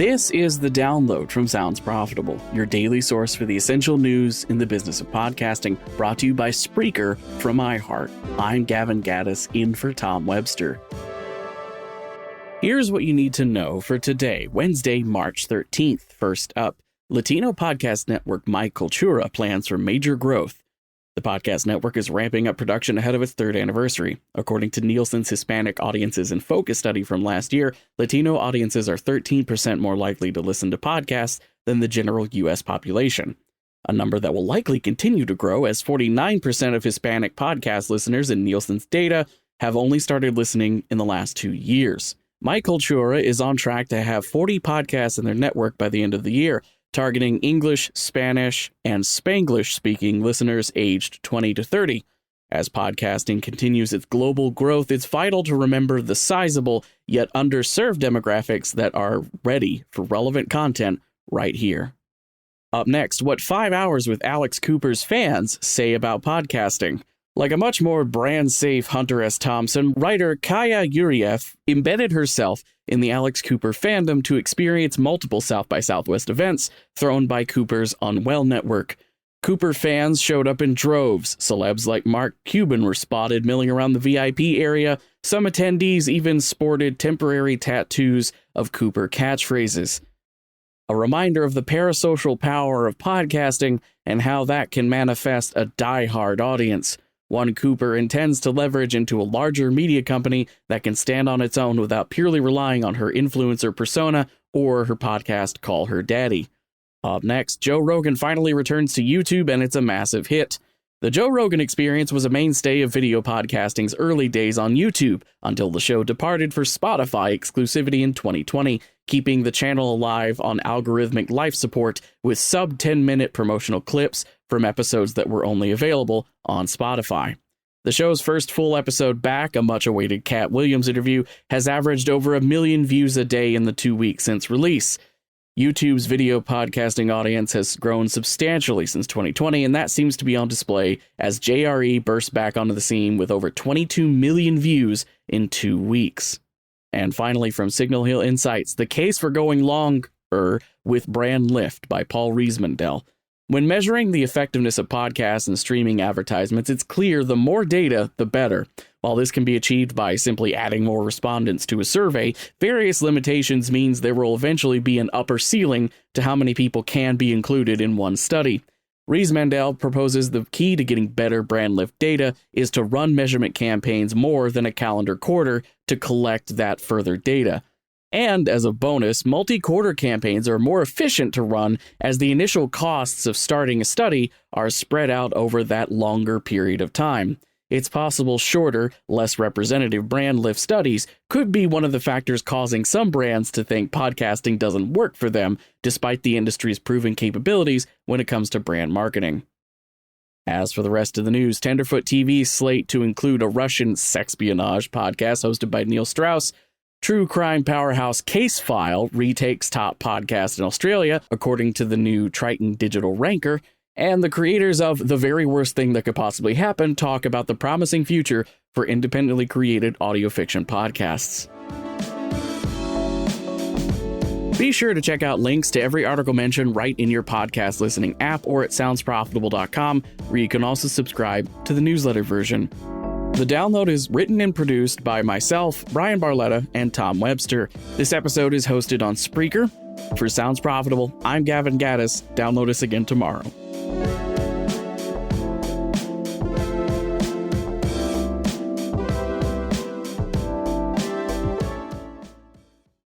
This is The Download from Sounds Profitable, your daily source for the essential news in the business of podcasting, brought to you by Spreaker from iHeart. I'm Gavin Gaddis, in for Tom Webster. Here's what you need to know for today, Wednesday, March 13th. First up, Latino podcast network Cultura plans for major growth. The podcast network is ramping up production ahead of its third anniversary. According to Nielsen's Hispanic Audiences in Focus study from last year, Latino audiences are 13% more likely to listen to podcasts than the general U.S. population, a number that will likely continue to grow as 49% of Hispanic podcast listeners in Nielsen's data have only started listening in the last 2 years. Cultura is on track to have 40 podcasts in their network by the end of the year, targeting English, Spanish, and Spanglish-speaking listeners aged 20 to 30. As podcasting continues its global growth, it's vital to remember the sizable yet underserved demographics that are ready for relevant content right here. Up next, what 5 Hours with Alex Cooper's fans say about podcasting. Like a much more brand-safe Hunter S. Thompson, writer Kaya Yuriev embedded herself in the Alex Cooper fandom to experience multiple South by Southwest events thrown by Cooper's Unwell network. Cooper fans showed up in droves. Celebs like Mark Cuban were spotted milling around the VIP area. Some attendees even sported temporary tattoos of Cooper catchphrases. A reminder of the parasocial power of podcasting and how that can manifest a die-hard audience. One Cooper intends to leverage into a larger media company that can stand on its own without purely relying on her influencer persona or her podcast Call Her Daddy. Up next, Joe Rogan finally returns to YouTube, and it's a massive hit. The Joe Rogan Experience was a mainstay of video podcasting's early days on YouTube until the show departed for Spotify exclusivity in 2020, keeping the channel alive on algorithmic life support with sub-10-minute promotional clips from episodes that were only available on Spotify. The show's first full episode back, a much-awaited Cat Williams interview, has averaged over 1 million views a day in the 2 weeks since release. YouTube's video podcasting audience has grown substantially since 2020, and that seems to be on display as JRE bursts back onto the scene with over 22 million views in 2 weeks. And finally, from Signal Hill Insights, the case for going longer with brand lift by Paul Riesmandel. When measuring the effectiveness of podcasts and streaming advertisements, it's clear the more data, the better. While this can be achieved by simply adding more respondents to a survey, various limitations means there will eventually be an upper ceiling to how many people can be included in one study. Riesmandel proposes the key to getting better brand lift data is to run measurement campaigns more than a calendar quarter to collect that further data. And as a bonus, multi-quarter campaigns are more efficient to run as the initial costs of starting a study are spread out over that longer period of time. It's possible shorter, less representative brand lift studies could be one of the factors causing some brands to think podcasting doesn't work for them, despite the industry's proven capabilities when it comes to brand marketing. As for the rest of the news, Tenderfoot TV's slate to include a Russian sexpionage podcast hosted by Neil Strauss. True crime powerhouse Case File retakes top podcast in Australia, according to the new Triton Digital Ranker. And the creators of The Very Worst Thing That Could Possibly Happen talk about the promising future for independently created audio fiction podcasts. Be sure to check out links to every article mentioned right in your podcast listening app or at soundsprofitable.com, where you can also subscribe to the newsletter version. The Download is written and produced by myself, Brian Barletta, and Tom Webster. This episode is hosted on Spreaker. For Sounds Profitable, I'm Gavin Gaddis. Download us again tomorrow.